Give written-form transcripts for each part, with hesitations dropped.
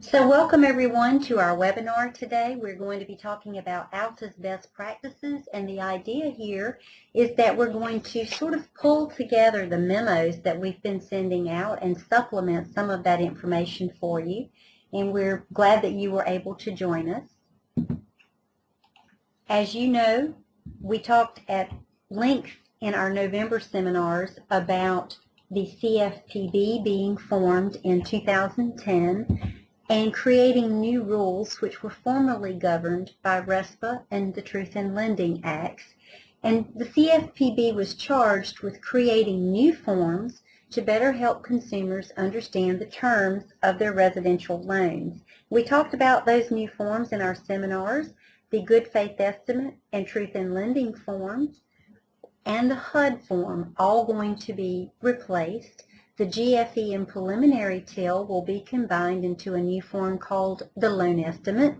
So welcome everyone to our webinar today. We're going to be talking about ALTA's best practices, and the idea here is that we're going to sort of pull together the memos that we've been sending out and supplement some of that information for you, and we're glad that you were able to join us. As you know, we talked at length in our November seminars about the CFPB being formed in 2010 and creating new rules which were formerly governed by RESPA and the Truth in Lending Acts. And the CFPB was charged with creating new forms to better help consumers understand the terms of their residential loans. We talked about those new forms in our seminars, the Good Faith Estimate and Truth in Lending forms, and the HUD form, all going to be replaced. The GFE and preliminary till will be combined into a new form called the loan estimate,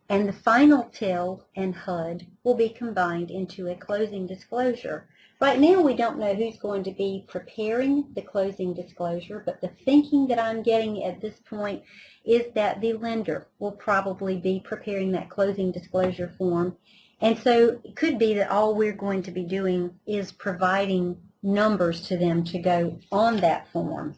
and the final till and HUD will be combined into a closing disclosure. Right now we don't know who's going to be preparing the closing disclosure, but the thinking that I'm getting at this point is that the lender will probably be preparing that closing disclosure form. And so it could be that all we're going to be doing is providing numbers to them to go on that form.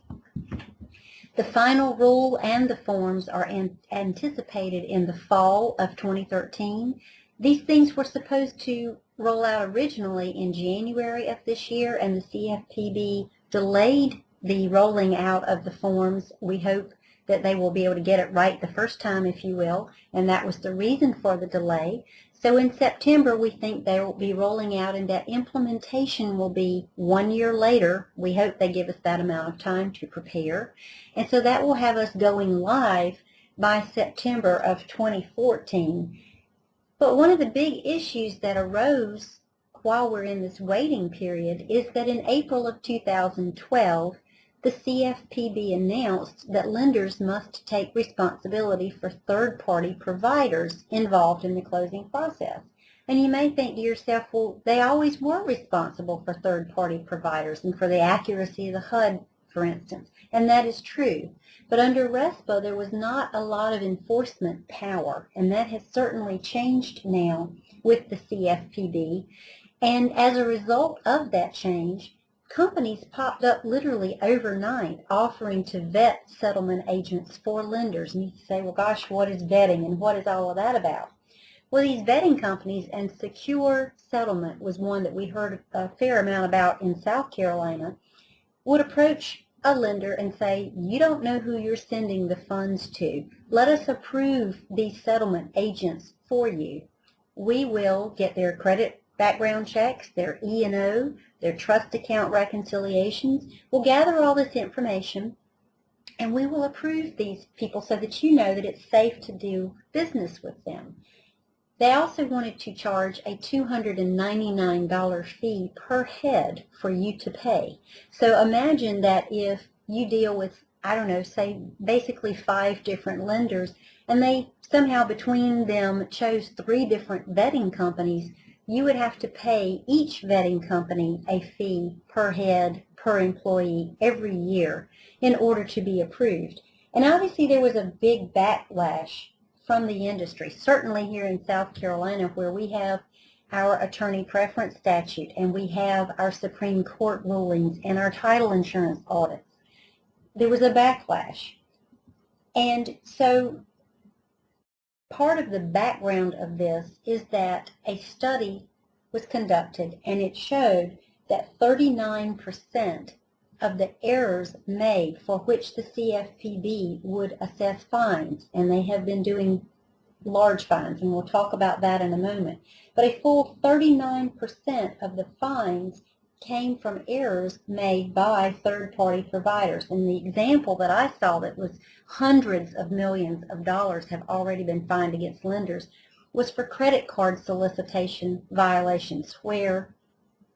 The final rule and the forms are anticipated in the fall of 2013. These things were supposed to roll out originally in January of this year, and the CFPB delayed the rolling out of the forms. We hope that they will be able to get it right the first time, if you will, and that was the reason for the delay. So in September, we think they will be rolling out, and that implementation will be 1 year later. We hope they give us that amount of time to prepare. And so that will have us going live by September of 2014. But one of the big issues that arose while we're in this waiting period is that in April of 2012, the CFPB announced that lenders must take responsibility for third-party providers involved in the closing process. And you may think to yourself, well, they always were responsible for third-party providers and for the accuracy of the HUD, for instance. And that is true. But under RESPA, there was not a lot of enforcement power, and that has certainly changed now with the CFPB. And as a result of that change, companies popped up literally overnight offering to vet settlement agents for lenders. And you say, well, gosh, what is vetting and what is all of that about? Well, these vetting companies, and Secure Settlement was one that we heard a fair amount about in South Carolina, would approach a lender and say, you don't know who you're sending the funds to. Let us approve these settlement agents for you. We will get their credit background checks, their E&O, their trust account reconciliations. We'll gather all this information and we will approve these people so that you know that it's safe to do business with them. They also wanted to charge a $299 fee per head for you to pay. So imagine that if you deal with, I don't know, say basically 5 different lenders, and they somehow between them chose 3 different vetting companies, you would have to pay each vetting company a fee per head, per employee, every year in order to be approved. And obviously there was a big backlash from the industry, certainly here in South Carolina, where we have our attorney preference statute and we have our Supreme Court rulings and our title insurance audits. There was a backlash. And so part of the background of this is that a study was conducted, and it showed that 39% of the errors made for which the CFPB would assess fines, and they have been doing large fines, and we'll talk about that in a moment, but a full 39% of the fines came from errors made by third-party providers. And the example that I saw that was hundreds of millions of dollars have already been fined against lenders was for credit card solicitation violations, where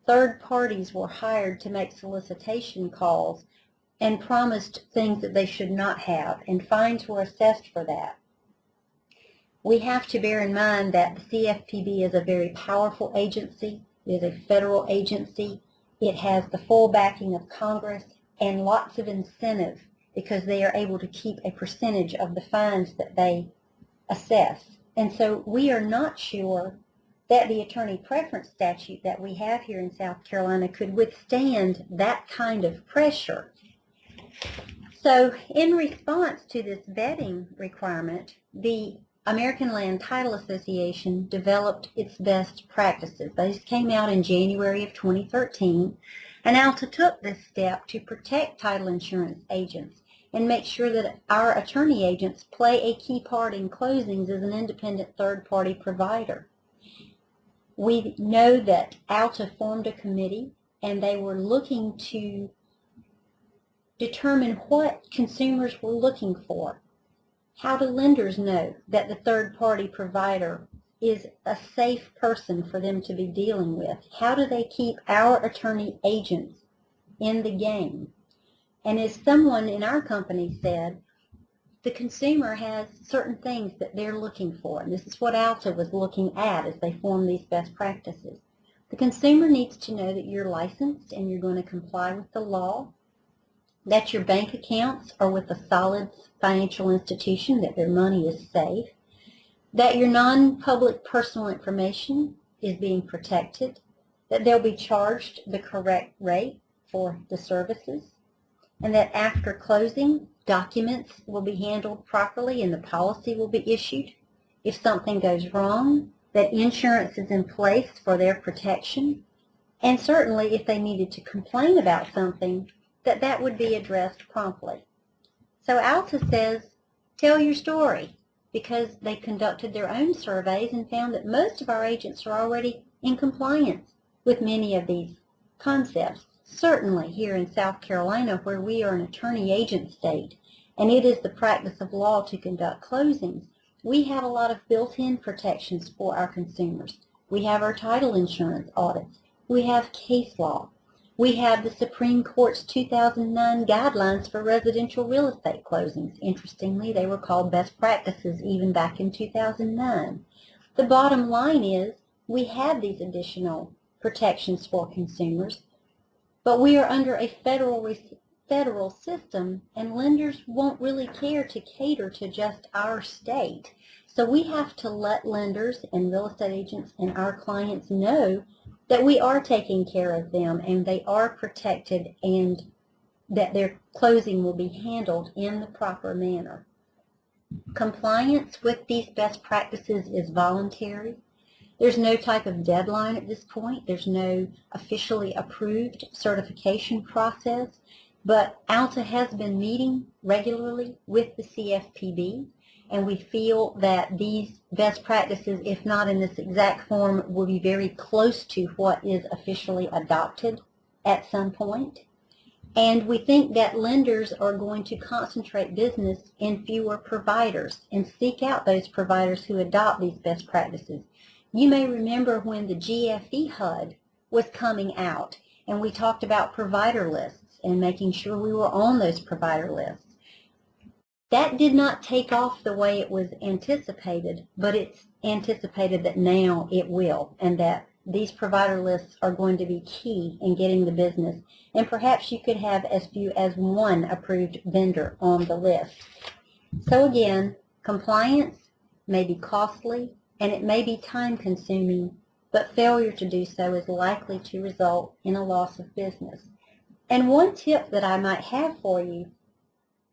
third parties were hired to make solicitation calls and promised things that they should not have, and fines were assessed for that. We have to bear in mind that the CFPB is a very powerful agency. It is a federal agency. It has the full backing of Congress and lots of incentive because they are able to keep a percentage of the fines that they assess. And so we are not sure that the attorney preference statute that we have here in South Carolina could withstand that kind of pressure. So in response to this vetting requirement, the American Land Title Association developed its best practices. These came out in January of 2013, and ALTA took this step to protect title insurance agents and make sure that our attorney agents play a key part in closings as an independent third-party provider. We know that ALTA formed a committee, and they were looking to determine what consumers were looking for. How do lenders know that the third-party provider is a safe person for them to be dealing with? How do they keep our attorney agents in the game? And as someone in our company said, the consumer has certain things that they're looking for, and this is what ALTA was looking at as they formed these best practices. The consumer needs to know that you're licensed and you're going to comply with the law, that your bank accounts are with a solid financial institution, that their money is safe, that your non-public personal information is being protected, that they'll be charged the correct rate for the services, and that after closing, documents will be handled properly and the policy will be issued. If something goes wrong, that insurance is in place for their protection, and certainly if they needed to complain about something, that would be addressed promptly. So ALTA says, tell your story, because they conducted their own surveys and found that most of our agents are already in compliance with many of these concepts. Certainly here in South Carolina, where we are an attorney agent state, and it is the practice of law to conduct closings, we have a lot of built-in protections for our consumers. We have our title insurance audits. We have case law. We have the Supreme Court's 2009 guidelines for residential real estate closings. Interestingly, they were called best practices even back in 2009. The bottom line is we have these additional protections for consumers, but we are under a federal system, and lenders won't really care to cater to just our state. So we have to let lenders and real estate agents and our clients know that we are taking care of them and they are protected and that their closing will be handled in the proper manner. Compliance with these best practices is voluntary. There's no type of deadline at this point. There's no officially approved certification process, but ALTA has been meeting regularly with the CFPB, and we feel that these best practices, if not in this exact form, will be very close to what is officially adopted at some point. And we think that lenders are going to concentrate business in fewer providers and seek out those providers who adopt these best practices. You may remember when the GFE HUD was coming out, and we talked about provider lists and making sure we were on those provider lists. That did not take off the way it was anticipated, but it's anticipated that now it will, and that these provider lists are going to be key in getting the business. And perhaps you could have as few as one approved vendor on the list. So again, compliance may be costly and it may be time-consuming, but failure to do so is likely to result in a loss of business. And one tip that I might have for you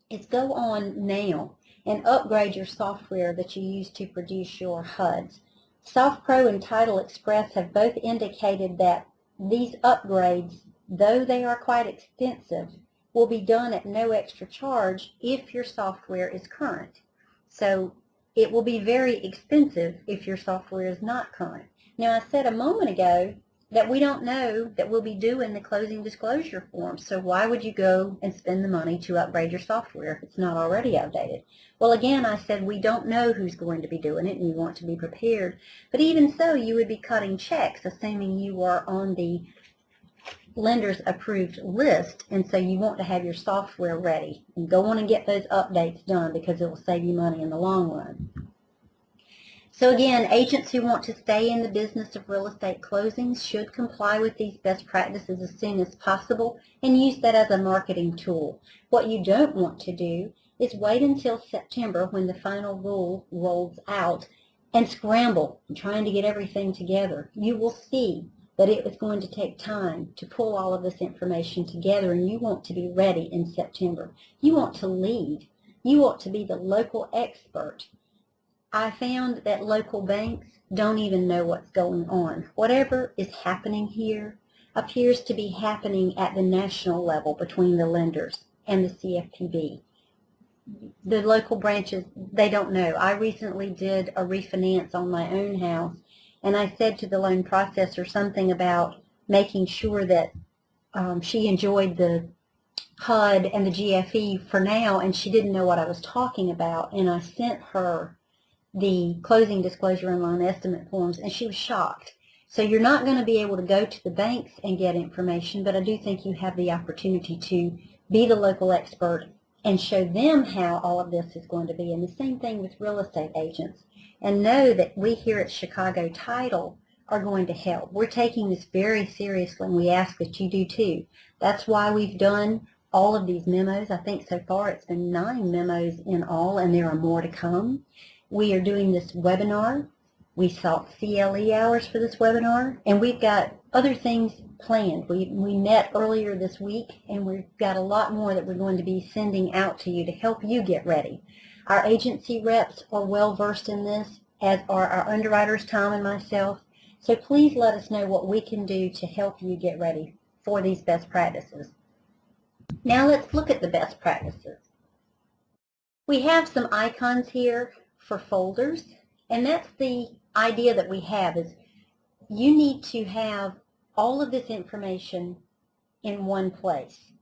is go on now and upgrade your software that you use to produce your HUDs. SoftPro and Title Express have both indicated that these upgrades, though they are quite expensive, will be done at no extra charge if your software is current. So it will be very expensive if your software is not current. Now, I said a moment ago that we don't know that we'll be doing the closing disclosure form, so why would you go and spend the money to upgrade your software if it's not already outdated? Well, again, I said we don't know who's going to be doing it and you want to be prepared, but even so, you would be cutting checks assuming you are on the lender's approved list, and so you want to have your software ready and go on and get those updates done because it will save you money in the long run. So again, agents who want to stay in the business of real estate closings should comply with these best practices as soon as possible and use that as a marketing tool. What you don't want to do is wait until September when the final rule rolls out and scramble trying to get everything together. You will see that it is going to take time to pull all of this information together, and you want to be ready in September. You want to lead. You want to be the local expert. I found that local banks don't even know what's going on. Whatever is happening here appears to be happening at the national level between the lenders and the CFPB. The local branches, they don't know. I recently did a refinance on my own house, and I said to the loan processor something about making sure that she enjoyed the HUD and the GFE for now, and she didn't know what I was talking about, and I sent her the closing disclosure and loan estimate forms, and she was shocked. So you're not going to be able to go to the banks and get information, but I do think you have the opportunity to be the local expert and show them how all of this is going to be. And the same thing with real estate agents. And know that we here at Chicago Title are going to help. We're taking this very seriously, and we ask that you do too. That's why we've done all of these memos. I think so far it's been 9 memos in all, and there are more to come. We are doing this webinar. We sought CLE hours for this webinar, and we've got other things planned. We met earlier this week, and we've got a lot more that we're going to be sending out to you to help you get ready. Our agency reps are well versed in this, as are our underwriters, Tom and myself. So please let us know what we can do to help you get ready for these best practices. Now let's look at the best practices. We have some icons here for folders, and that's the idea that we have is you need to have all of this information in one place.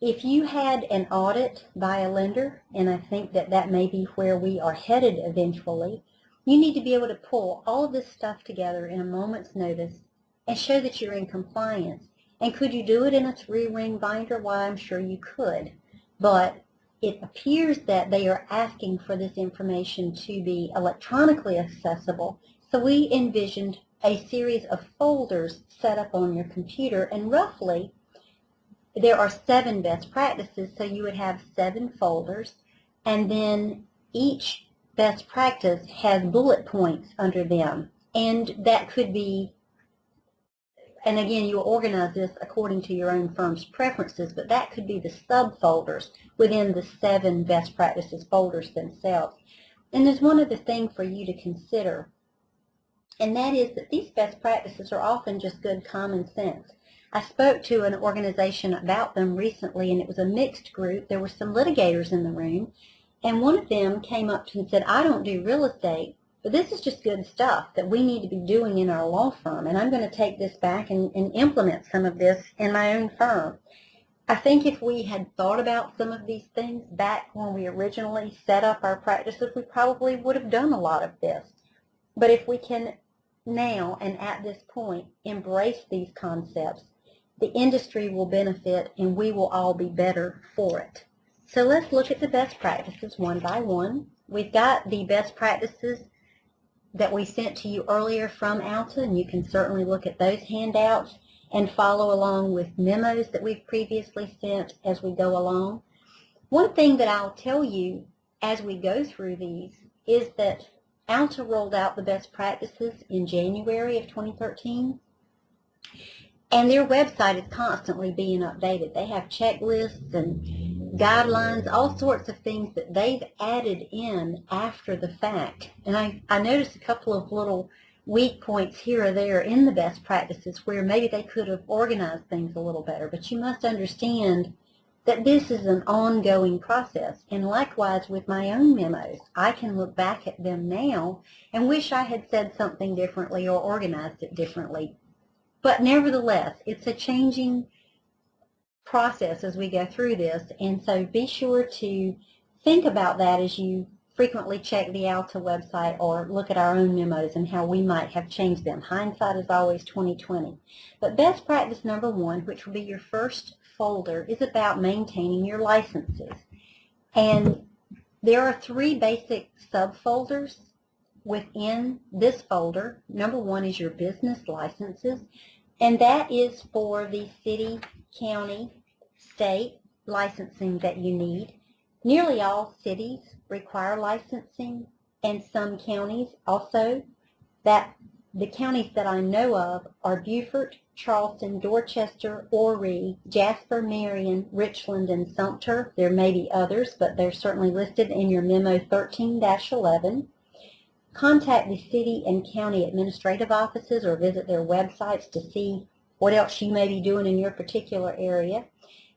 If you had an audit by a lender, and I think that that may be where we are headed eventually, you need to be able to pull all of this stuff together in a moment's notice and show that you're in compliance. And could you do it in a 3-ring binder? Why, I'm sure you could. But it appears that they are asking for this information to be electronically accessible. So we envisioned a series of folders set up on your computer, and roughly there are 7 best practices, so you would have 7 folders, and then each best practice has bullet points under them. And that could be, and again, you'll organize this according to your own firm's preferences, but that could be the subfolders within the 7 best practices folders themselves. And there's one other thing for you to consider, and that is that these best practices are often just good common sense. I spoke to an organization about them recently, and it was a mixed group. There were some litigators in the room, and one of them came up to me and said, I don't do real estate, but this is just good stuff that we need to be doing in our law firm, and I'm going to take this back and implement some of this in my own firm. I think if we had thought about some of these things back when we originally set up our practices, we probably would have done a lot of this. But if we can now and at this point embrace these concepts, the industry will benefit and we will all be better for it. So let's look at the best practices one by one. We've got the best practices that we sent to you earlier from ALTA, and you can certainly look at those handouts and follow along with memos that we've previously sent as we go along. One thing that I'll tell you as we go through these is that ALTA rolled out the best practices in January of 2013, and their website is constantly being updated. They have checklists and guidelines, all sorts of things that they've added in after the fact. And I noticed a couple of little weak points here or there in the best practices where maybe they could have organized things a little better. But you must understand that this is an ongoing process. And likewise with my own memos, I can look back at them now and wish I had said something differently or organized it differently. But nevertheless, it's a changing process as we go through this, and so be sure to think about that as you frequently check the ALTA website or look at our own memos and how we might have changed them. Hindsight is always 20/20. But best practice number 1, which will be your first folder, is about maintaining your licenses. And there are 3 basic subfolders within this folder, number one is your business licenses, and that is for the city, county, state licensing that you need. Nearly all cities require licensing, and some counties also. The counties that I know of are Beaufort, Charleston, Dorchester, Horry, Jasper, Marion, Richland, and Sumter. There may be others, but they're certainly listed in your memo 13-11. Contact the city and county administrative offices or visit their websites to see what else you may be doing in your particular area.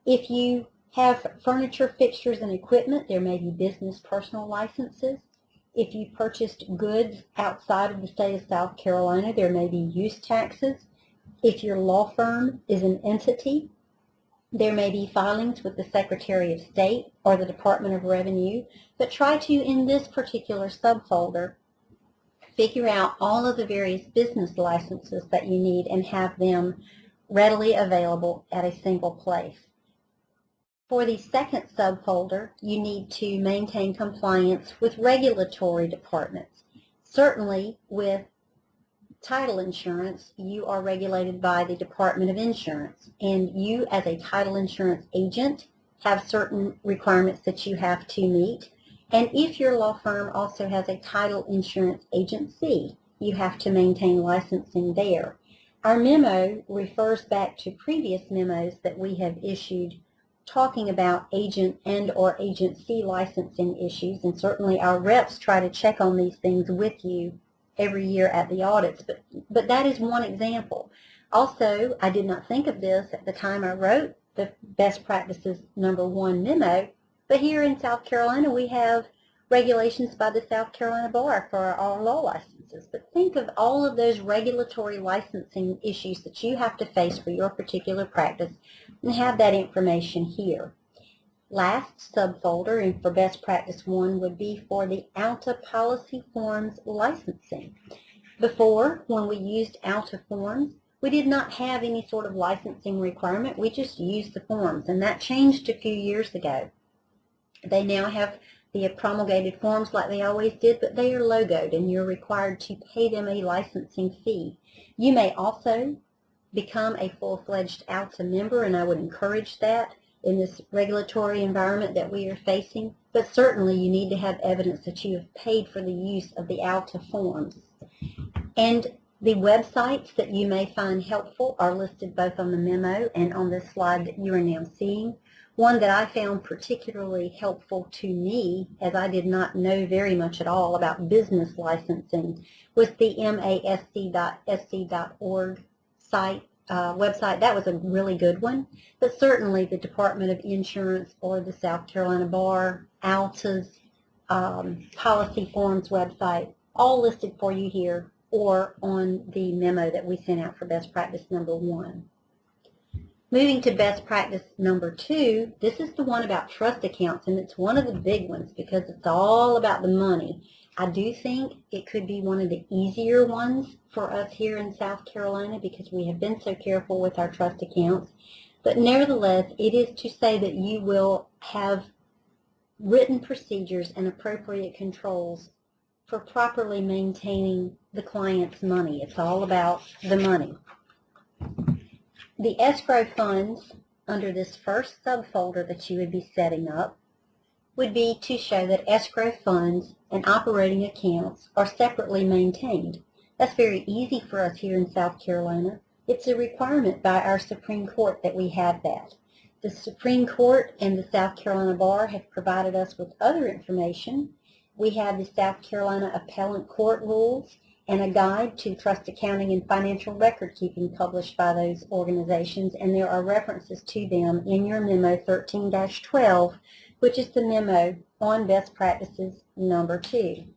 If you have furniture, fixtures, and equipment, there may be business personal licenses. If you purchased goods outside of the state of South Carolina, there may be use taxes. If your law firm is an entity, there may be filings with the Secretary of State or the Department of Revenue, but try to, in this particular subfolder, figure out all of the various business licenses that you need and have them readily available at a single place. For the second subfolder, you need to maintain compliance with regulatory departments. Certainly with title insurance, you are regulated by the Department of Insurance, and you as a title insurance agent have certain requirements that you have to meet. And if your law firm also has a title insurance agency, you have to maintain licensing there. Our memo refers back to previous memos that we have issued talking about agent and or agency licensing issues, and certainly our reps try to check on these things with you every year at the audits, but that is one example. Also, I did not think of this at the time I wrote the Best Practices #1 memo, but here in South Carolina we have regulations by the South Carolina Bar for our law licenses. But think of all of those regulatory licensing issues that you have to face for your particular practice and have that information here. Last subfolder, and for Best Practice 1, would be for the ALTA policy forms licensing. Before, when we used ALTA forms, we did not have any sort of licensing requirement. We just used the forms, and that changed a few years ago. They now have the promulgated forms like they always did, but they are logoed, and you're required to pay them a licensing fee. You may also become a full-fledged ALTA member, and I would encourage that in this regulatory environment that we are facing, but certainly you need to have evidence that you have paid for the use of the ALTA forms. And the websites that you may find helpful are listed both on the memo and on this slide that you are now seeing. One that I found particularly helpful to me, as I did not know very much at all about business licensing, was the masc.sc.org website. That was a really good one. But certainly the Department of Insurance or the South Carolina Bar, ALTA's policy forms website, all listed for you here or on the memo that we sent out for Best Practice #1. Moving to Best Practice #2, this is the one about trust accounts, and it's one of the big ones because it's all about the money. I do think it could be one of the easier ones for us here in South Carolina because we have been so careful with our trust accounts. But nevertheless, it is to say that you will have written procedures and appropriate controls for properly maintaining the client's money. It's all about the money. The escrow funds under this first subfolder that you would be setting up would be to show that escrow funds and operating accounts are separately maintained. That's very easy for us here in South Carolina. It's a requirement by our Supreme Court that we have that. The Supreme Court and the South Carolina Bar have provided us with other information. We have the South Carolina Appellate Court rules and a guide to trust accounting and financial record keeping published by those organizations, and there are references to them in your memo 13-12, which is the memo on Best Practices #2.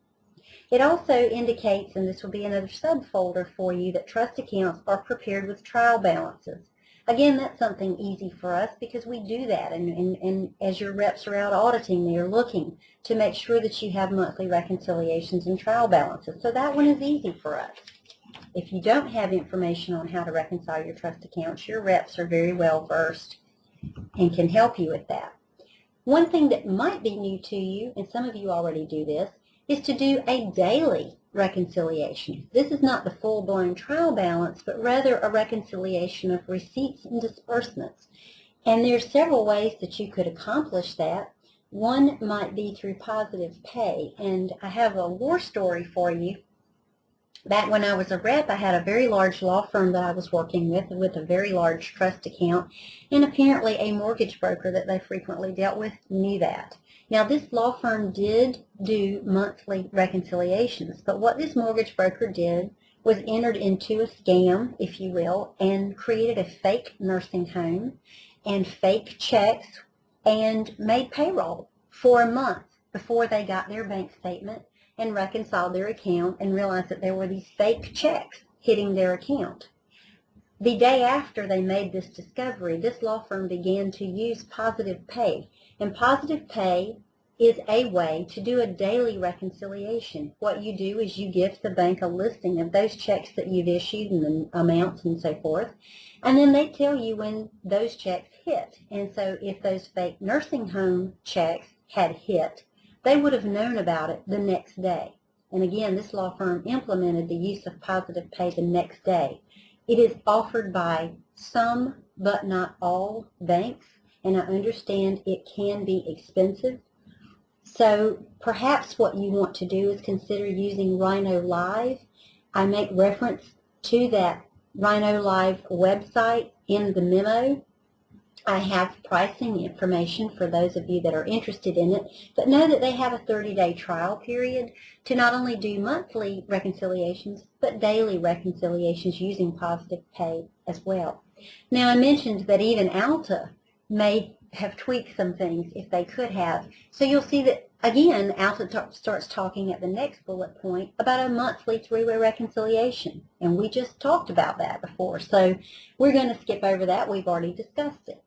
It also indicates, and this will be another subfolder for you, that trust accounts are prepared with trial balances. Again, that's something easy for us because we do that, and as your reps are out auditing, they are looking to make sure that you have monthly reconciliations and trial balances. So that one is easy for us. If you don't have information on how to reconcile your trust accounts, your reps are very well versed and can help you with that. One thing that might be new to you, and some of you already do this, is to do a daily reconciliation. This is not the full-blown trial balance, but rather a reconciliation of receipts and disbursements. And there are several ways that you could accomplish that. One might be through positive pay, and I have a war story for you. Back when I was a rep, I had a very large law firm that I was working with a very large trust account, and apparently a mortgage broker that they frequently dealt with knew that. Now, this law firm did do monthly reconciliations, but what this mortgage broker did was entered into a scam, if you will, and created a fake nursing home and fake checks and made payroll for a month before they got their bank statement and reconciled their account and realized that there were these fake checks hitting their account. The day after they made this discovery, this law firm began to use positive pay. And positive pay is a way to do a daily reconciliation. What you do is you give the bank a listing of those checks that you've issued and the amounts and so forth, and then they tell you when those checks hit. And so if those fake nursing home checks had hit, they would have known about it the next day. And again, this law firm implemented the use of positive pay the next day. It is offered by some, but not all, banks, and I understand it can be expensive. So perhaps what you want to do is consider using Rhino Live. I make reference to that Rhino Live website in the memo. I have pricing information for those of you that are interested in it, but know that they have a 30-day trial period to not only do monthly reconciliations, but daily reconciliations using positive pay as well. Now, I mentioned that even ALTA may have tweaked some things if they could have. So you'll see that, again, ALTA starts talking at the next bullet point about a monthly three-way reconciliation, and we just talked about that before, so we're going to skip over that. We've already discussed it.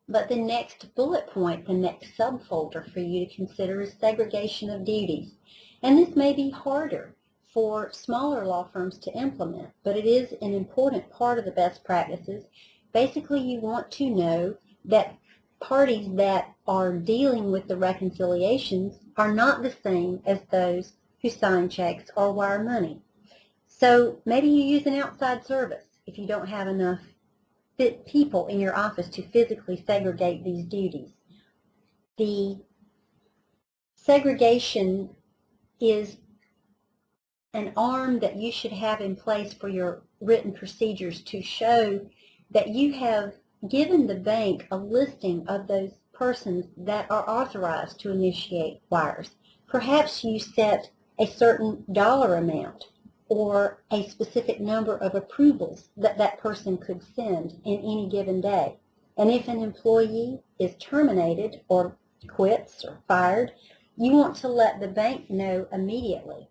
But the next bullet point, the next subfolder for you to consider is segregation of duties. And this may be harder for smaller law firms to implement, but it is an important part of the best practices. Basically, you want to know that parties that are dealing with the reconciliations are not the same as those who sign checks or wire money. So maybe you use an outside service if you don't have enough people in your office to physically segregate these duties. The segregation is an arm that you should have in place for your written procedures to show that you have given the bank a listing of those persons that are authorized to initiate wires. Perhaps you set a certain dollar amount or a specific number of approvals that that person could send in any given day. And if an employee is terminated or quits or fired, you want to let the bank know immediately.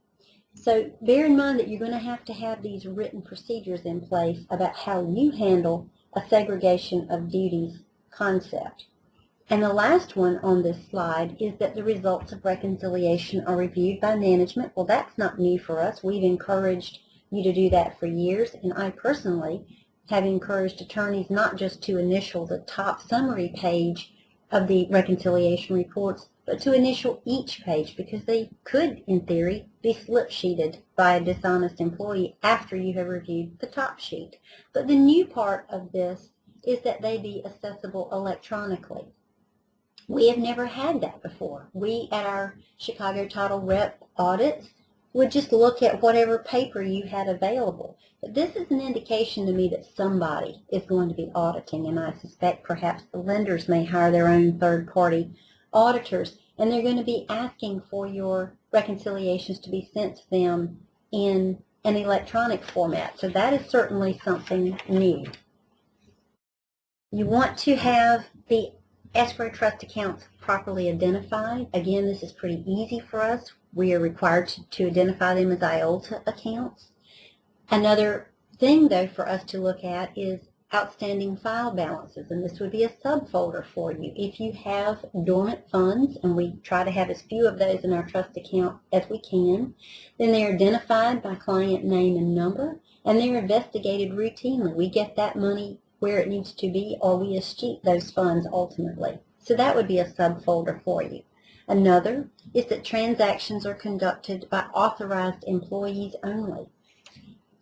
So bear in mind that you're going to have these written procedures in place about how you handle a segregation of duties concept. And the last one on this slide is that the results of reconciliation are reviewed by management. Well, that's not new for us. We've encouraged you to do that for years, and I personally have encouraged attorneys not just to initial the top summary page of the reconciliation reports, but to initial each page, because they could, in theory, be slip-sheeted by a dishonest employee after you have reviewed the top sheet. But the new part of this is that they be accessible electronically. We have never had that before. We, at our Chicago Title Rep audits, would just look at whatever paper you had available. But this is an indication to me that somebody is going to be auditing, and I suspect perhaps the lenders may hire their own third-party auditors, and they're going to be asking for your reconciliations to be sent to them in an electronic format. So that is certainly something new. You want to have the Escrow Trust Accounts properly identified. Again, this is pretty easy for us. We are required to identify them as ALTA accounts. Another thing, though, for us to look at is outstanding file balances, and this would be a subfolder for you. If you have dormant funds, and we try to have as few of those in our trust account as we can, then they're identified by client name and number, and they're investigated routinely. We get that money where it needs to be, or we escheat those funds ultimately. So that would be a subfolder for you. Another is that transactions are conducted by authorized employees only.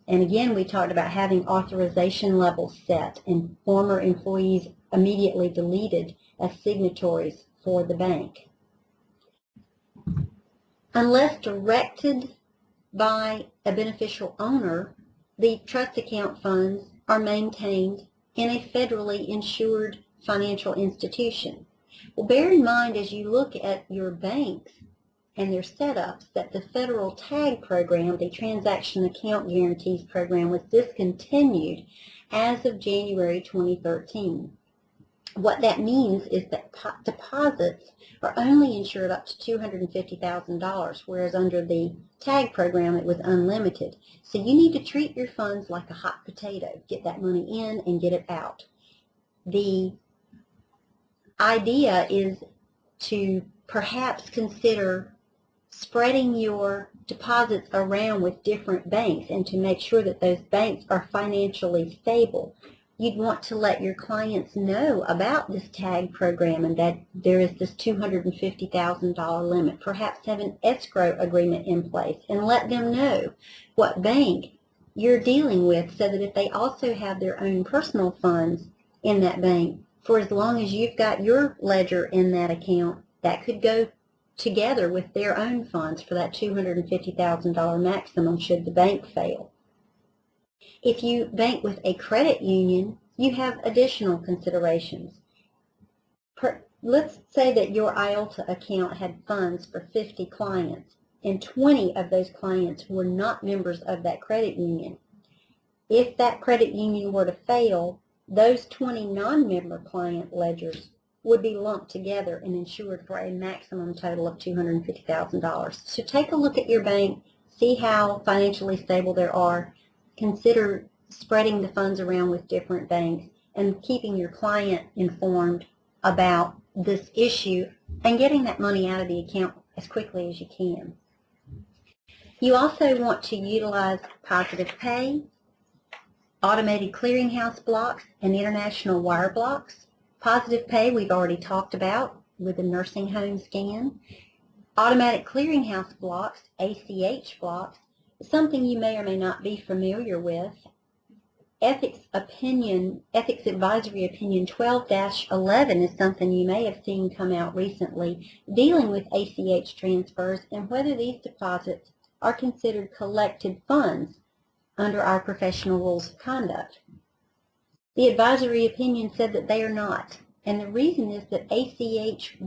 And again, we talked about having authorization levels set and former employees immediately deleted as signatories for the bank. Unless directed by a beneficial owner, the trust account funds are maintained in a federally insured financial institution. Well, bear in mind as you look at your banks and their setups that the federal TAG program, the Transaction Account Guarantees program, was discontinued as of January 2013. What that means is that deposits are only insured up to $250,000, whereas under the TAG program it was unlimited. So you need to treat your funds like a hot potato. Get that money in and get it out. The idea is to perhaps consider spreading your deposits around with different banks and to make sure that those banks are financially stable. You'd want to let your clients know about this TAG program and that there is this $250,000 limit. Perhaps have an escrow agreement in place and let them know what bank you're dealing with so that if they also have their own personal funds in that bank, for as long as you've got your ledger in that account, that could go together with their own funds for that $250,000 maximum should the bank fail. If you bank with a credit union, you have additional considerations. Let's say that your ALTA account had funds for 50 clients, and 20 of those clients were not members of that credit union. If that credit union were to fail, those 20 non-member client ledgers would be lumped together and insured for a maximum total of $250,000. So take a look at your bank, see how financially stable they are, consider spreading the funds around with different banks and keeping your client informed about this issue and getting that money out of the account as quickly as you can. You also want to utilize positive pay, automated clearinghouse blocks, and international wire blocks. Positive pay we've already talked about with the nursing home scan. Automatic clearinghouse blocks, ACH blocks, is something you may or may not be familiar with. Ethics Advisory Opinion 12-11 is something you may have seen come out recently dealing with ACH transfers and whether these deposits are considered collected funds under our professional rules of conduct. The advisory opinion said that they are not, and the reason is that ACH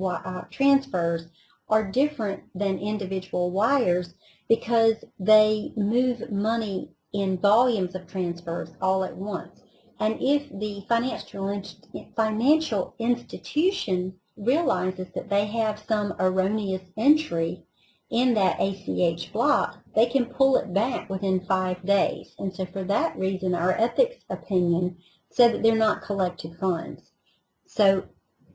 transfers are different than individual wires because they move money in volumes of transfers all at once. And if the financial institution realizes that they have some erroneous entry in that ACH block, they can pull it back within 5 days. And so for that reason, our ethics opinion said that they're not collected funds. So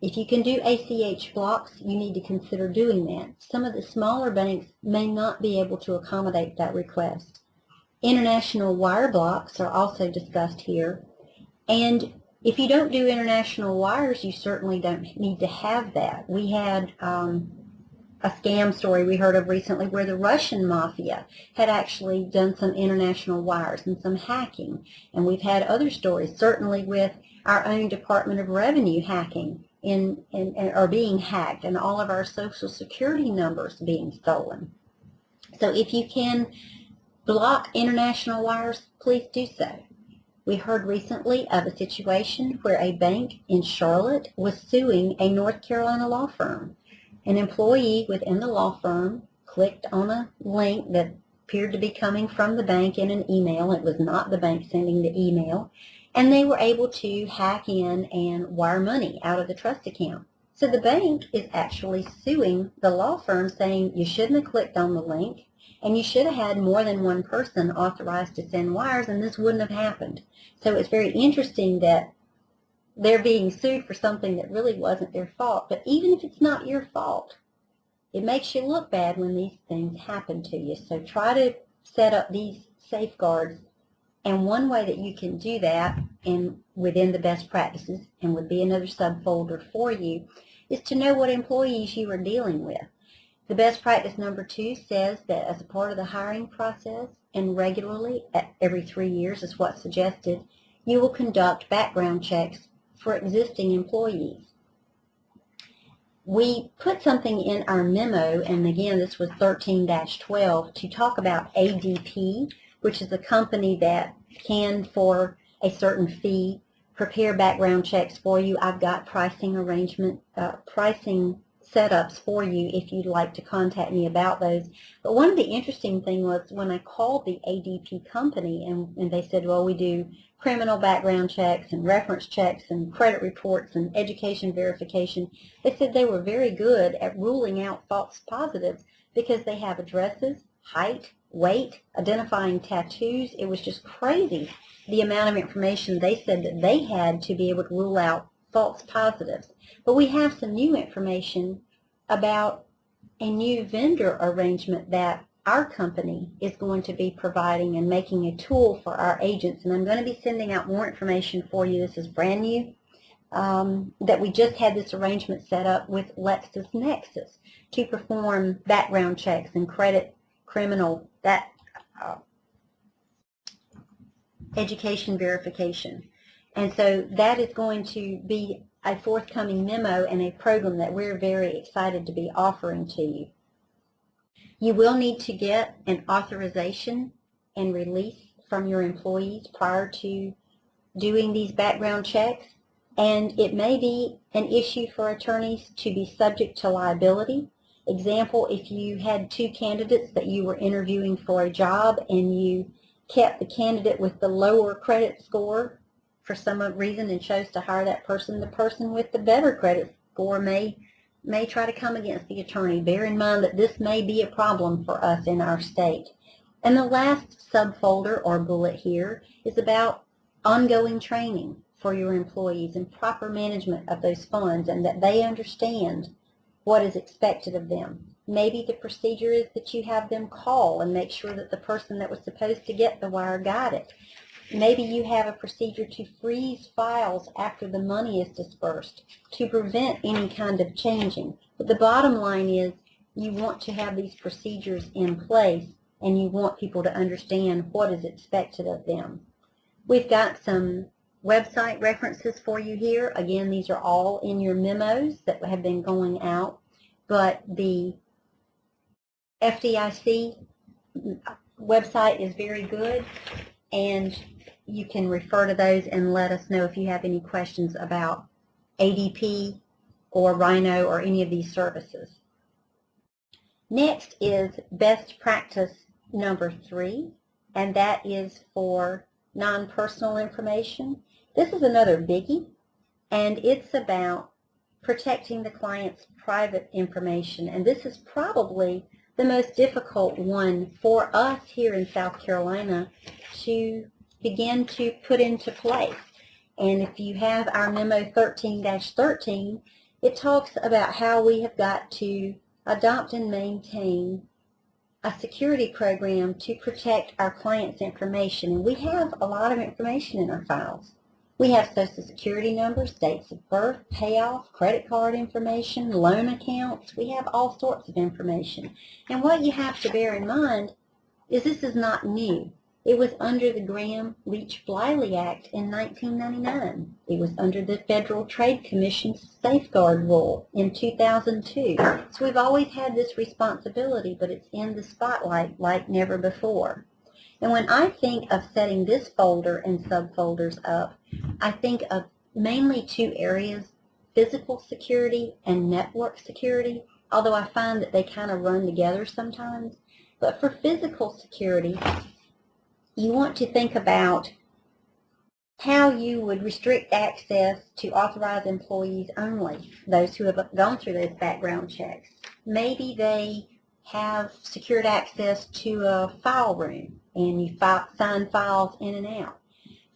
if you can do ACH blocks, you need to consider doing that. Some of the smaller banks may not be able to accommodate that request. International wire blocks are also discussed here. And if you don't do international wires, you certainly don't need to have that. We had a scam story we heard of recently where the Russian mafia had actually done some international wires and some hacking. And we've had other stories, certainly with our own Department of Revenue hacking or being hacked and all of our Social Security numbers being stolen. So if you can block international wires, please do so. We heard recently of a situation where a bank in Charlotte was suing a North Carolina law firm. An employee within the law firm clicked on a link that appeared to be coming from the bank in an email. It was not the bank sending the email. And they were able to hack in and wire money out of the trust account. So the bank is actually suing the law firm saying you shouldn't have clicked on the link and you should have had more than one person authorized to send wires and this wouldn't have happened. So it's very interesting that they're being sued for something that really wasn't their fault. But even if it's not your fault, it makes you look bad when these things happen to you. So try to set up these safeguards. And one way that you can do that, and within the best practices, and would be another subfolder for you, is to know what employees you are dealing with. The best practice number 2 says that as a part of the hiring process and regularly at every 3 years is what's suggested, you will conduct background checks for existing employees. We put something in our memo, and again this was 13-12, to talk about ADP, which is a company that can, for a certain fee, prepare background checks for you. I've got pricing setups for you if you'd like to contact me about those. But one of the interesting things was when I called the ADP company and they said, well, we do criminal background checks and reference checks and credit reports and education verification. They said they were very good at ruling out false positives because they have addresses, height, weight, identifying tattoos. It was just crazy the amount of information they said that they had to be able to rule out false positives. But we have some new information about a new vendor arrangement that our company is going to be providing and making a tool for our agents. And I'm going to be sending out more information for you. This is brand new, that we just had this arrangement set up with LexisNexis to perform background checks and credit, criminal, education verification. And so that is going to be a forthcoming memo and a program that we're very excited to be offering to you. You will need to get an authorization and release from your employees prior to doing these background checks, and it may be an issue for attorneys to be subject to liability. Example, if you had 2 candidates that you were interviewing for a job and you kept the candidate with the lower credit score for some reason and chose to hire that person, the person with the better credit score may try to come against the attorney. Bear in mind that this may be a problem for us in our state. And the last subfolder or bullet here is about ongoing training for your employees and proper management of those funds, and that they understand what is expected of them. Maybe the procedure is that you have them call and make sure that the person that was supposed to get the wire got it. Maybe you have a procedure to freeze files after the money is dispersed to prevent any kind of changing. But the bottom line is you want to have these procedures in place and you want people to understand what is expected of them. We've got some website references for you here. Again, these are all in your memos that have been going out, but the FDIC website is very good, and you can refer to those and let us know if you have any questions about ADP or Rhino or any of these services. Next is best practice number 3, and that is for non-personal information. This is another biggie, and it's about protecting the client's private information, and this is probably the most difficult one for us here in South Carolina to begin to put into place. And if you have our memo 13-13, it talks about how we have got to adopt and maintain a security program to protect our clients' information. And we have a lot of information in our files. We have Social Security numbers, dates of birth, payoff, credit card information, loan accounts. We have all sorts of information. And what you have to bear in mind is this is not new. It was under the Graham-Leach-Bliley Act in 1999. It was under the Federal Trade Commission's Safeguard Rule in 2002. So we've always had this responsibility, but it's in the spotlight like never before. And when I think of setting this folder and subfolders up, I think of mainly 2 areas, physical security and network security, although I find that they kind of run together sometimes. But for physical security, you want to think about how you would restrict access to authorized employees only, those who have gone through those background checks. Maybe they have secured access to a file room and you sign files in and out.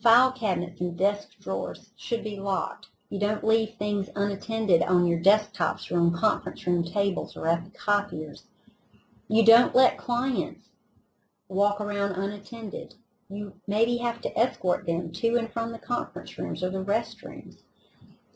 File cabinets and desk drawers should be locked. You don't leave things unattended on your desktops or on conference room tables or at the copiers. You don't let clients walk around unattended. You maybe have to escort them to and from the conference rooms or the restrooms.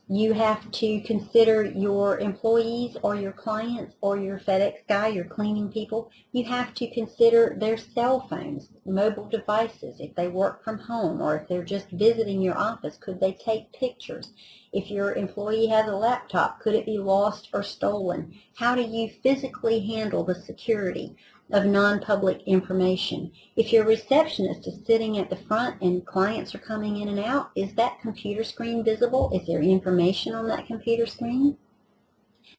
You have to consider your employees or your clients or your FedEx guy, your cleaning people. You have to consider their cell phones, mobile devices, if they work from home or if they're just visiting your office, could they take pictures? If your employee has a laptop, could it be lost or stolen? How do you physically handle the security of non-public information? If your receptionist is sitting at the front and clients are coming in and out, is that computer screen visible? Is there information on that computer screen?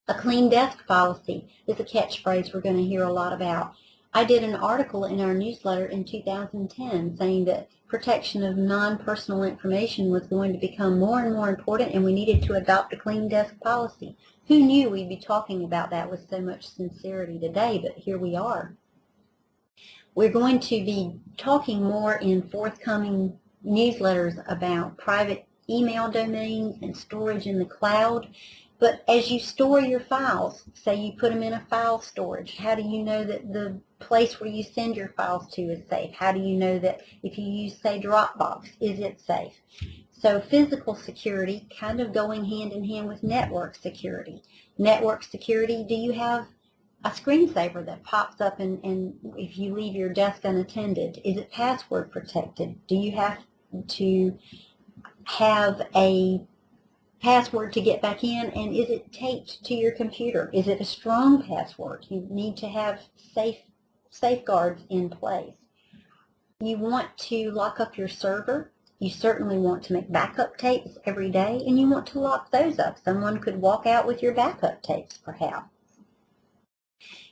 A clean desk policy is a catchphrase we're going to hear a lot about. I did an article in our newsletter in 2010 saying that protection of non-personal information was going to become more and more important and we needed to adopt a clean desk policy. Who knew we'd be talking about that with so much sincerity today, but here we are. We're going to be talking more in forthcoming newsletters about private email domains and storage in the cloud. But as you store your files, say you put them in a file storage, how do you know that the place where you send your files to is safe? How do you know that if you use, say, Dropbox, is it safe? So physical security kind of going hand in hand with network security. Network security, do you have a screensaver that pops up and if you leave your desk unattended? Is it password protected? Do you have to have a password to get back in, and is it taped to your computer? Is it a strong password? You need to have safeguards in place. You want to lock up your server. You certainly want to make backup tapes every day, and you want to lock those up. Someone could walk out with your backup tapes, perhaps.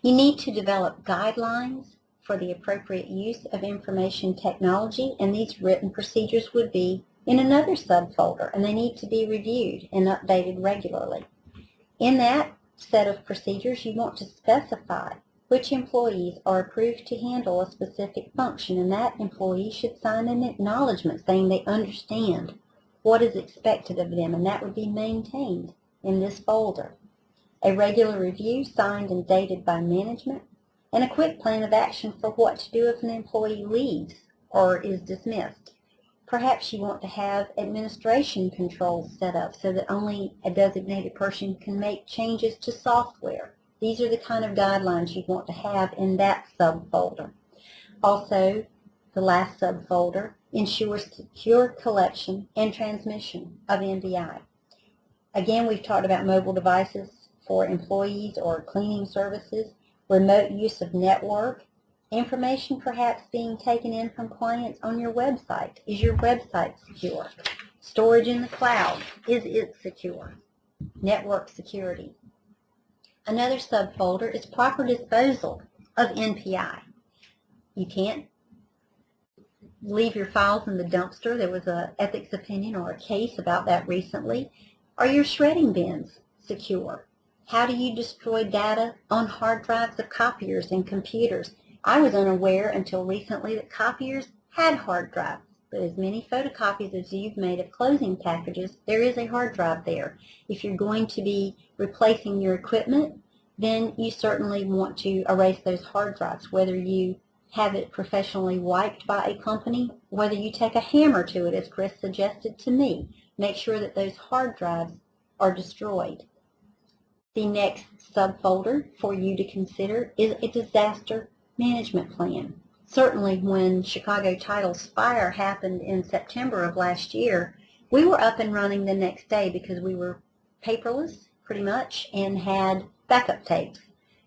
You need to develop guidelines for the appropriate use of information technology, and these written procedures would be in another subfolder, and they need to be reviewed and updated regularly. In that set of procedures, you want to specify which employees are approved to handle a specific function, and that employee should sign an acknowledgement saying they understand what is expected of them, and that would be maintained in this folder. A regular review signed and dated by management, and a quick plan of action for what to do if an employee leaves or is dismissed. Perhaps you want to have administration controls set up so that only a designated person can make changes to software. These are the kind of guidelines you want to have in that subfolder. Also, the last subfolder ensures secure collection and transmission of NDI. Again, we've talked about mobile devices for employees or cleaning services, remote use of network, information perhaps being taken in from clients on your website. Is your website secure? Storage in the cloud, is it secure? Network security. Another subfolder is proper disposal of NPI. You can't leave your files in the dumpster. There was an ethics opinion or a case about that recently. Are your shredding bins secure? How do you destroy data on hard drives of copiers and computers? I was unaware until recently that copiers had hard drives, but as many photocopies as you've made of closing packages, there is a hard drive there. If you're going to be replacing your equipment, then you certainly want to erase those hard drives, whether you have it professionally wiped by a company, whether you take a hammer to it, as Cris suggested to me. Make sure that those hard drives are destroyed. The next subfolder for you to consider is a disaster management plan. Certainly when Chicago Title's fire happened in September of last year, we were up and running the next day because we were paperless pretty much and had backup tapes,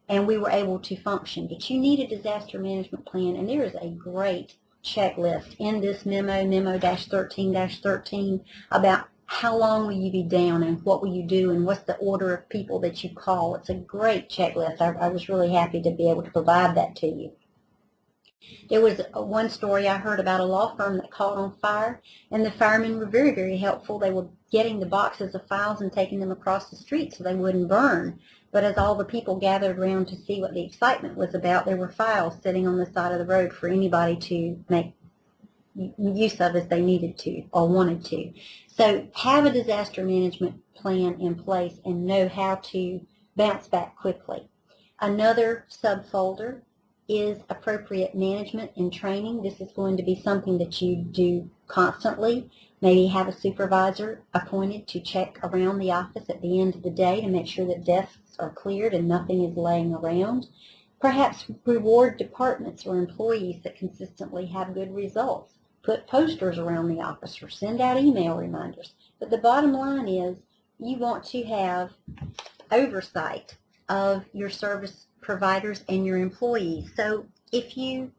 and we were able to function. But you need a disaster management plan, and there is a great checklist in this memo-13-13, about how long will you be down and what will you do and what's the order of people that you call. It's a great checklist. I was really happy to be able to provide that to you. There was one story I heard about a law firm that caught on fire, and the firemen were very, very helpful. They were getting the boxes of files and taking them across the street so they wouldn't burn. But as all the people gathered around to see what the excitement was about, there were files sitting on the side of the road for anybody to make use of as they needed to or wanted to. So have a disaster management plan in place and know how to bounce back quickly. Another subfolder is appropriate management and training. This is going to be something that you do constantly. Maybe have a supervisor appointed to check around the office at the end of the day to make sure that desks are cleared and nothing is laying around. Perhaps reward departments or employees that consistently have good results. Put posters around the office or send out email reminders. But the bottom line is you want to have oversight of your service providers and your employees. So if you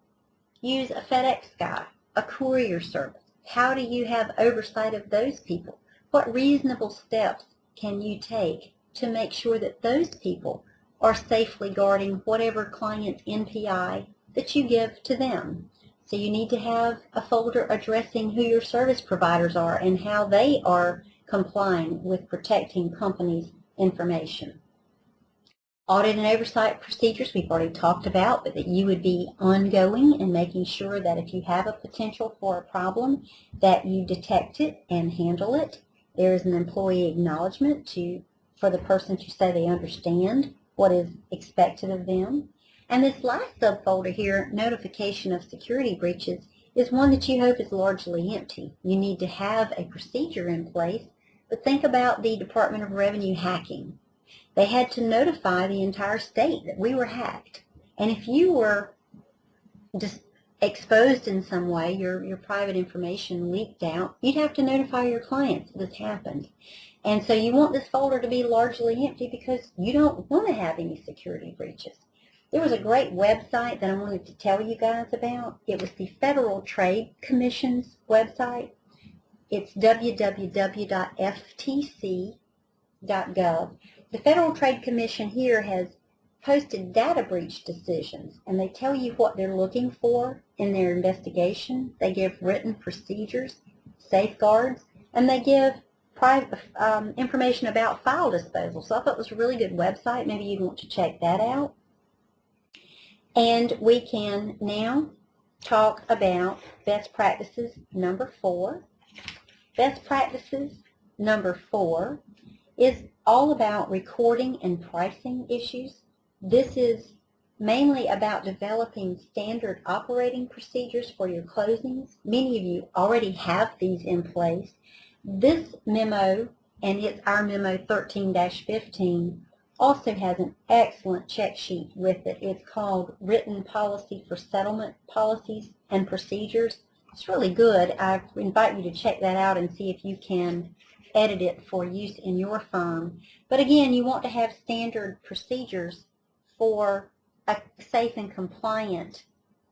use a FedEx guy, a courier service, how do you have oversight of those people? What reasonable steps can you take to make sure that those people are safely guarding whatever client NPI that you give to them? So you need to have a folder addressing who your service providers are and how they are complying with protecting companies' information. Audit and oversight procedures we've already talked about, but that you would be ongoing and making sure that if you have a potential for a problem, that you detect it and handle it. There is an employee acknowledgement for the person to say they understand what is expected of them. And this last subfolder here, notification of security breaches, is one that you hope is largely empty. You need to have a procedure in place, but think about the Department of Revenue hacking. They had to notify the entire state that we were hacked. And if you were just exposed in some way, your private information leaked out, you'd have to notify your clients that this happened. And so you want this folder to be largely empty because you don't want to have any security breaches. There was a great website that I wanted to tell you guys about. It was the Federal Trade Commission's website. It's www.ftc.gov. The Federal Trade Commission here has posted data breach decisions, and they tell you what they're looking for in their investigation. They give written procedures, safeguards, and they give information about file disposal. So I thought it was a really good website. Maybe you'd want to check that out. And we can now talk about best practices number 4. Best practices number 4 is all about recording and pricing issues. This is mainly about developing standard operating procedures for your closings. Many of you already have these in place. This memo, and it's our memo 13-15, also has an excellent check sheet with it. It's called Written Policy for Settlement Policies and Procedures. It's really good. I invite you to check that out and see if you can edit it for use in your firm. But again, you want to have standard procedures for a safe and compliant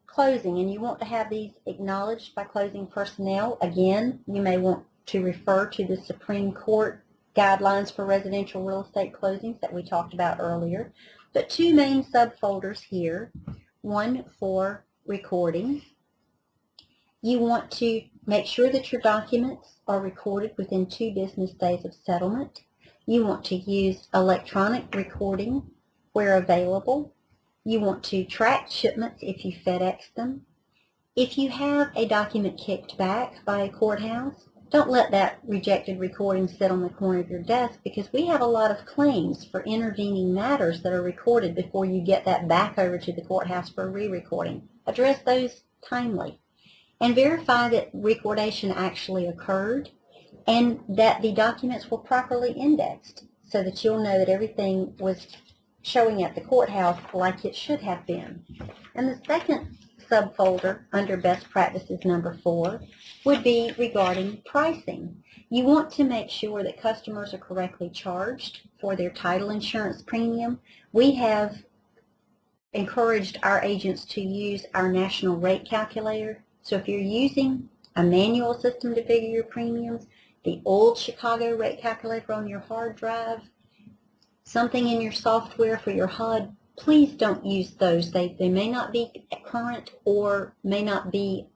closing, and you want to have these acknowledged by closing personnel. Again, you may want to refer to the Supreme Court guidelines for residential real estate closings that we talked about earlier. But 2 main subfolders here, one for recording. You want to make sure that your documents are recorded within 2 business days of settlement. You want to use electronic recording where available. You want to track shipments if you FedEx them. If you have a document kicked back by a courthouse, don't let that rejected recording sit on the corner of your desk, because we have a lot of claims for intervening matters that are recorded before you get that back over to the courthouse for re-recording. Address those timely. And verify that recordation actually occurred and that the documents were properly indexed so that you'll know that everything was showing at the courthouse like it should have been. And the second subfolder under best practices number 4 would be regarding pricing. You want to make sure that customers are correctly charged for their title insurance premium. We have encouraged our agents to use our national rate calculator. So if you're using a manual system to figure your premiums, the old Chicago rate calculator on your hard drive, something in your software for your HUD, please don't use those. They may not be current or may not be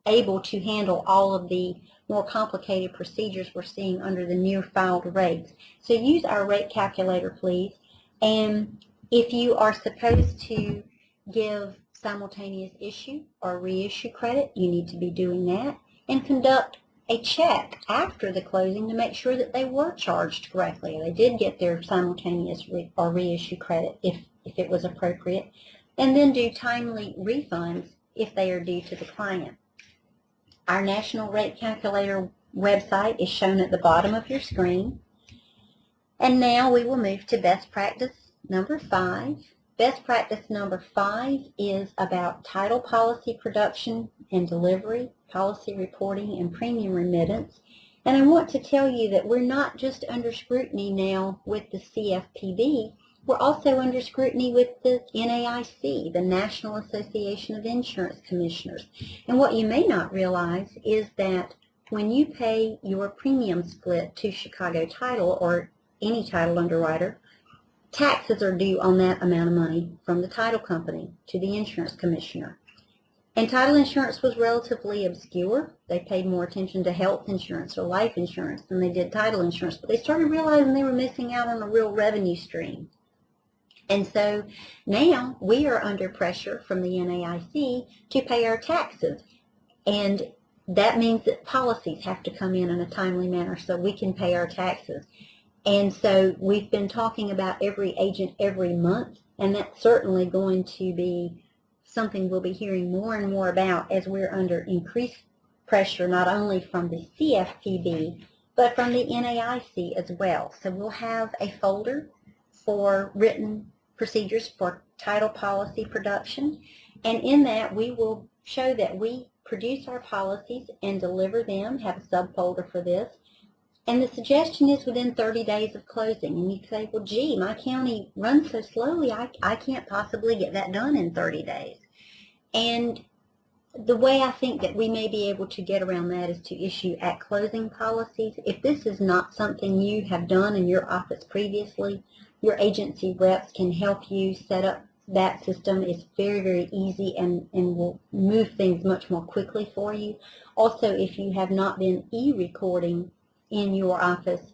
able to handle all of the more complicated procedures we're seeing under the new filed rates. So use our rate calculator, please. And if you are supposed to give simultaneous issue or reissue credit, you need to be doing that, and conduct a check after the closing to make sure that they were charged correctly. They did get their simultaneous or reissue credit if it was appropriate, and then do timely refunds if they are due to the client. Our National Rate Calculator website is shown at the bottom of your screen. And now we will move to best practice number 5. Best practice number 5 is about title policy production and delivery, policy reporting, and premium remittance. And I want to tell you that we're not just under scrutiny now with the CFPB, we're also under scrutiny with the NAIC, the National Association of Insurance Commissioners. And what you may not realize is that when you pay your premium split to Chicago Title or any title underwriter, taxes are due on that amount of money from the title company to the insurance commissioner. And title insurance was relatively obscure. They paid more attention to health insurance or life insurance than they did title insurance, but they started realizing they were missing out on a real revenue stream. And so now we are under pressure from the NAIC to pay our taxes. And that means that policies have to come in a timely manner so we can pay our taxes. And so we've been talking about every agent every month, and that's certainly going to be something we'll be hearing more and more about as we're under increased pressure not only from the CFPB but from the NAIC as well. So we'll have a folder for written procedures for title policy production, and in that we will show that we produce our policies and deliver them, have a subfolder for this, and the suggestion is within 30 days of closing. And you say, well, gee, my county runs so slowly, I can't possibly get that done in 30 days. And the way I think that we may be able to get around that is to issue at closing policies. If this is not something you have done in your office previously, your agency reps can help you set up that system. It's very, very easy and will move things much more quickly for you. Also, if you have not been e-recording in your office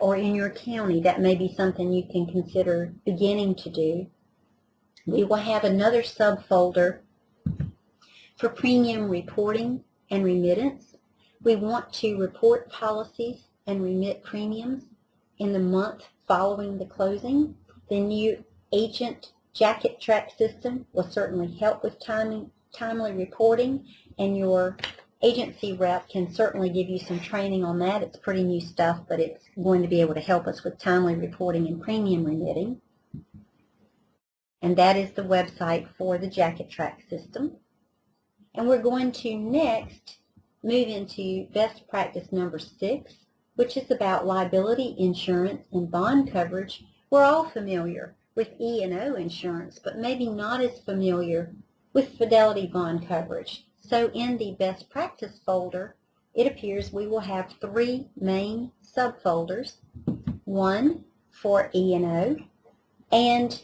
or in your county, that may be something you can consider beginning to do. We will have another subfolder for premium reporting and remittance. We want to report policies and remit premiums in the month following the closing. The new agent jacket track system will certainly help with timely reporting, and your agency rep can certainly give you some training on that. It's pretty new stuff, but it's going to be able to help us with timely reporting and premium remitting. And that is the website for the jacket track system. And we're going to next move into best practice number 6, which is about liability insurance and bond coverage. We're all familiar with E&O insurance, but maybe not as familiar with fidelity bond coverage. So in the best practice folder, it appears we will have 3 main subfolders, one for E&O, and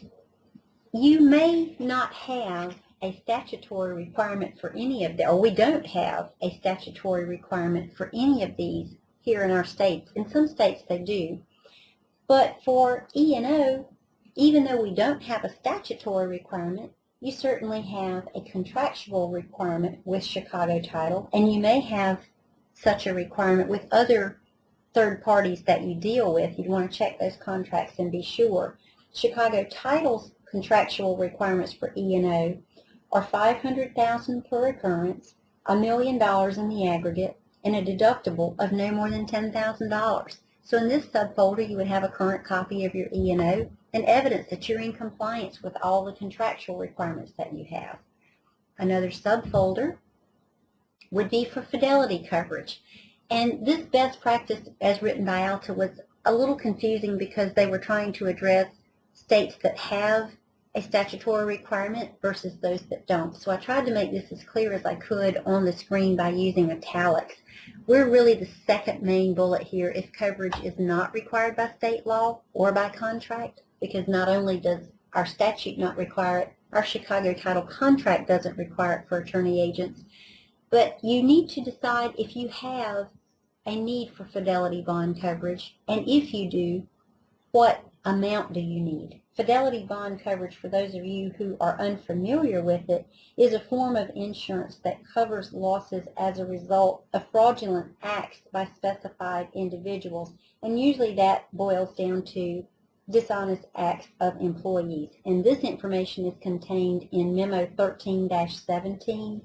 you may not have a statutory requirement for any of them, or we don't have a statutory requirement for any of these here in our states. In some states they do. But for E&O, even though we don't have a statutory requirement, you certainly have a contractual requirement with Chicago Title, and you may have such a requirement with other third parties that you deal with. You'd want to check those contracts and be sure. Chicago Title's contractual requirements for E&O are $500,000 per occurrence, $1 million in the aggregate, and a deductible of no more than $10,000. So in this subfolder, you would have a current copy of your E&O and evidence that you're in compliance with all the contractual requirements that you have. Another subfolder would be for fidelity coverage. And this best practice, as written by ALTA, was a little confusing because they were trying to address states that have a statutory requirement versus those that don't. So I tried to make this as clear as I could on the screen by using italics. We're really the second main bullet here if coverage is not required by state law or by contract, because not only does our statute not require it, our Chicago Title contract doesn't require it for attorney agents. But you need to decide if you have a need for fidelity bond coverage, and if you do, what amount do you need? Fidelity bond coverage, for those of you who are unfamiliar with it, is a form of insurance that covers losses as a result of fraudulent acts by specified individuals, and usually that boils down to dishonest acts of employees. And this information is contained in Memo 13-17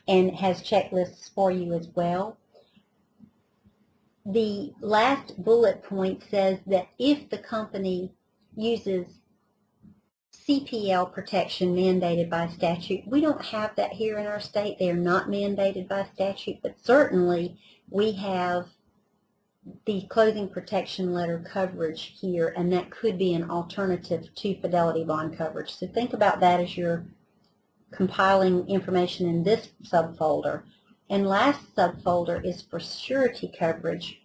and has checklists for you as well. The last bullet point says that if the company uses CPL protection mandated by statute, we don't have that here in our state. They are not mandated by statute, but certainly we have the closing protection letter coverage here, and that could be an alternative to fidelity bond coverage. So think about that as you're compiling information in this subfolder. And last subfolder is for surety coverage.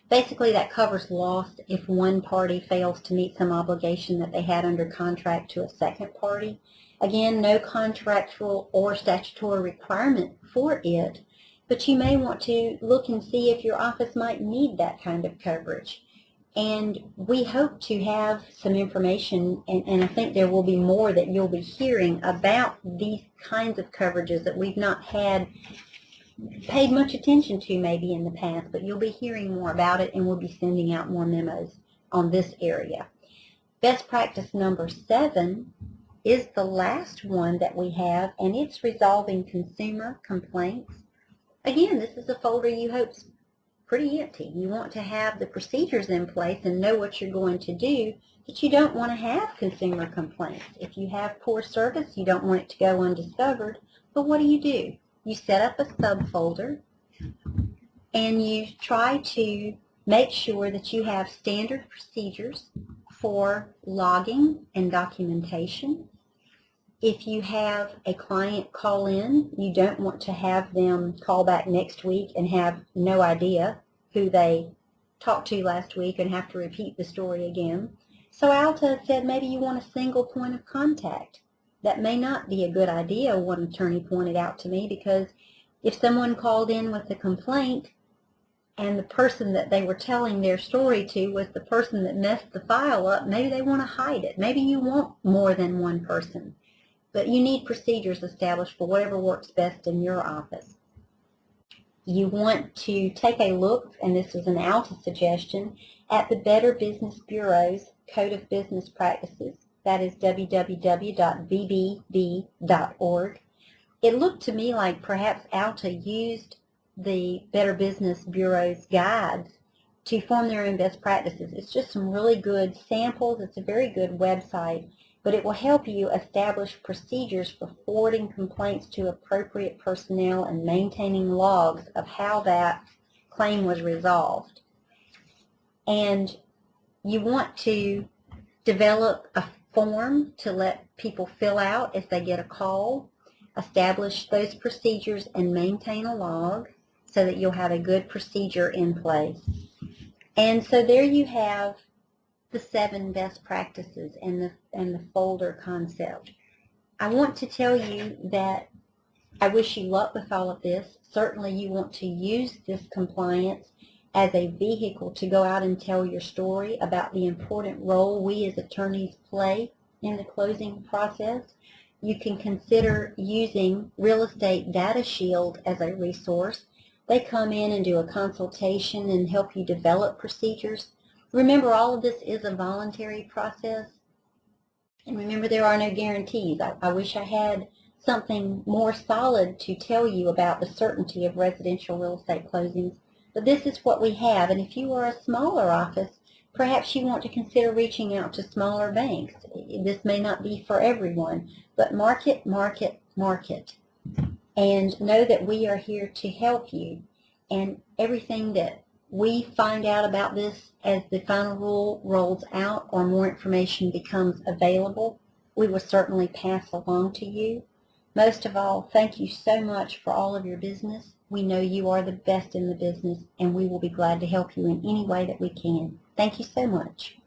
Basically, that covers loss if one party fails to meet some obligation that they had under contract to a second party. Again, no contractual or statutory requirement for it, but you may want to look and see if your office might need that kind of coverage. And we hope to have some information, and I think there will be more that you'll be hearing about these kinds of coverages that we've not paid much attention to maybe in the past, but you'll be hearing more about it, and we'll be sending out more memos on this area. Best practice number 7 is the last one that we have, and it's resolving consumer complaints. Again, this is a folder you hope's pretty empty. You want to have the procedures in place and know what you're going to do, but you don't want to have consumer complaints. If you have poor service, you don't want it to go undiscovered, but what do? You set up a subfolder, and you try to make sure that you have standard procedures for logging and documentation. If you have a client call in, you don't want to have them call back next week and have no idea who they talked to last week and have to repeat the story again. So ALTA said maybe you want a single point of contact. That may not be a good idea, one attorney pointed out to me, because if someone called in with a complaint and the person that they were telling their story to was the person that messed the file up, maybe they want to hide it. Maybe you want more than one person. But you need procedures established for whatever works best in your office. You want to take a look, and this is an ALTA suggestion, at the Better Business Bureau's Code of Business Practices. That is www.bbb.org. It looked to me like perhaps ALTA used the Better Business Bureau's guides to form their own best practices. It's just some really good samples. It's a very good website, but it will help you establish procedures for forwarding complaints to appropriate personnel and maintaining logs of how that claim was resolved. And you want to develop a form to let people fill out as they get a call, establish those procedures, and maintain a log so that you'll have a good procedure in place. And so there you have the 7 best practices and the folder concept. I want to tell you that I wish you luck with all of this. Certainly you want to use this compliance as a vehicle to go out and tell your story about the important role we as attorneys play in the closing process. You can consider using Real Estate Data Shield as a resource. They come in and do a consultation and help you develop procedures. Remember, all of this is a voluntary process. And remember, there are no guarantees. I wish I had something more solid to tell you about the certainty of residential real estate closings. But this is what we have. And if you are a smaller office, perhaps you want to consider reaching out to smaller banks. This may not be for everyone, but market, market, market. And know that we are here to help you. And everything that we find out about this as the final rule rolls out or more information becomes available, we will certainly pass along to you. Most of all, thank you so much for all of your business. We know you are the best in the business, and we will be glad to help you in any way that we can. Thank you so much.